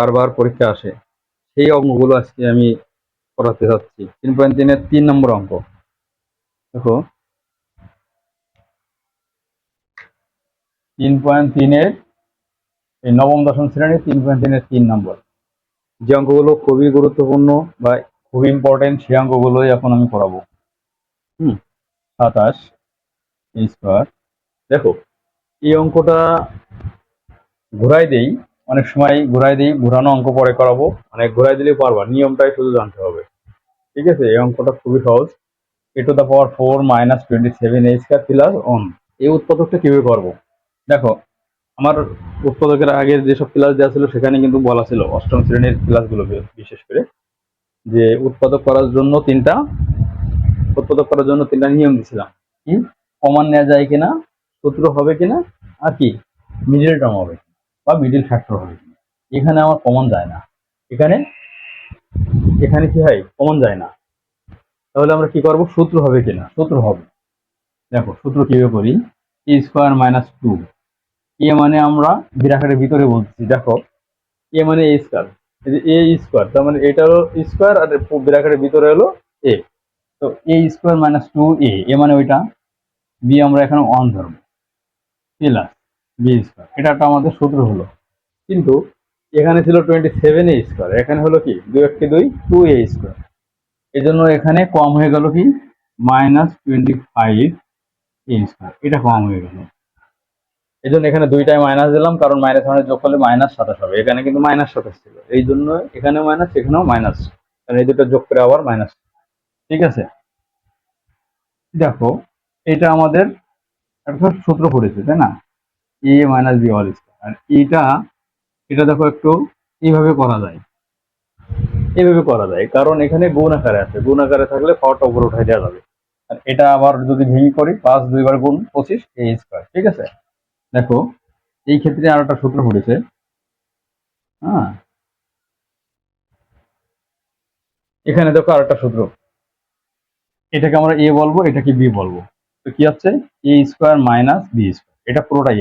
বারবার পরীক্ষা আসে, সেই অঙ্কগুলো আজকে আমি করাতে যাচ্ছি। 3.3-এর 3 নম্বর অঙ্ক। দেখো 3.3-এর এই নবম দশম শ্রেণীর 3.3-এর 3 নম্বর। যে অঙ্কগুলো খুবই গুরুত্বপূর্ণ বা খুবই ইম্পর্টেন্ট, সেই অঙ্কগুলোই এখন আমি করাবো। 27 স্কোয়ার। দেখো এই অঙ্কটা ঘুরাই দেই, অনেক সময় ঘুরাই দিই, ঘুরানো অঙ্ক পরে করাবো, মানে ঘুরাই দিলেও পারবা, নিয়মটাই শুধু জানতে হবে। ঠিক আছে, এই অঙ্কটা খুবই সহজ। a⁴ - 27 a স্কয়ার প্লাস 1, এই উৎপাদকটা কিভাবে করবো? দেখো আমার উৎপাদকের আগের যেসব ক্লাস দেওয়া ছিল সেখানে কিন্তু বলা ছিল, অষ্টম শ্রেণীর ক্লাসগুলো বিশেষ করে, যে উৎপাদক করার জন্য তিনটা নিয়ম দিছিলাম। কি? কমন নেওয়া যায় কিনা, সূত্র হবে কিনা, আর কি মিডিল টার্ম হবে বা মিডিল ফ্যাক্টর হবে কিনা। এখানে আমার কমন যায় না, এখানে এখানে কি হয়, কমন যায় না। তাহলে আমরা কি করব, সূত্র হবে কিনা, সূত্র হবে। দেখো সূত্র কিভাবে করি, a² - 2, এ মানে আমরা বিরাকারের ভিতরে বলতেছি। দেখো এ মানে এ স্কয়ার, এ স্কয়ার, তার মানে এটা হলো স্কয়ার আর বিরাকারের ভিতরে হলো এ। তো a² - 2a, এ মানে ওইটা, বি আমরা এখানে 1 ধরবো, প্লাস বি স্কয়ার, এটা একটা আমাদের সূত্র হলো। কিন্তু এখানে ছিল 27a স্কয়ার, এখানে হলো কি 2 × 2 2a স্কয়ার, এজন্য এখানে কম হয়ে গেল কি -25a স্কয়ার, এটা কম হয়ে গেল। এই জন্য এখানে দুইটাই মাইনাস দিলাম, কারণ মাইনাস মানে যোগ করলে -27 হবে, এখানে কিন্তু -27 ছিল, এই জন্য এখানেও মাইনাস এখানেও মাইনাস, কারণ এই দুটো যোগ করে আবার মাইনাস। ঠিক আছে, দেখো এটা আমাদের একটা সূত্র পড়েছে, তাই না, a - b হোল স্কয়ার। আর এটা দেখো একটু এইভাবে করা যায়, এইভাবে করা যায়, কারণ এখানে গুণ আকারে আছে, গুণ আকারে থাকলে পাওয়ারটা উপরে উঠাই দেওয়া যাবে। আর এটা আবার যদি ভেঙে করি, 5 2 বার গুণ 25 a স্কয়ার। ঠিক আছে, দেখো এই ক্ষেত্রে আর একটা সূত্র পড়েছে। হ্যাঁ, এখানে দেখো আর একটা সূত্র, এটাকে আমরা এ বলবো, এটাকে বি বলবো। তো কি হচ্ছে, a² - b², এটা পুরোটাই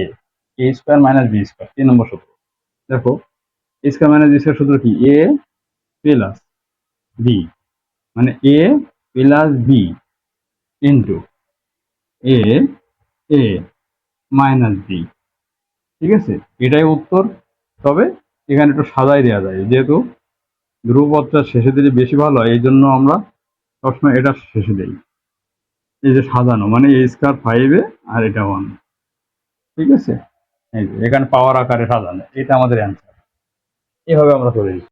a² - b², 3 নম্বর সূত্র। দেখো a² - b² সূত্র কি, a প্লাস বি, মানে a plus B into A A minus B. ঠিক আছে, এটাই উত্তর। তবে এখানে একটু সাজাই দেওয়া যায়, যেহেতু ধ্রুবপদটা শেষে দিলে বেশি ভালো হয়, এই জন্য আমরা সবসময় এটা শেষে দেই। এই যে সাজানো, মানে a² 5 আর এটা 1। ঠিক আছে, এই যে এখানে পাওয়ার আকারে সাজানো, এটা আমাদের অ্যান্সার। এভাবে আমরা করে দিই।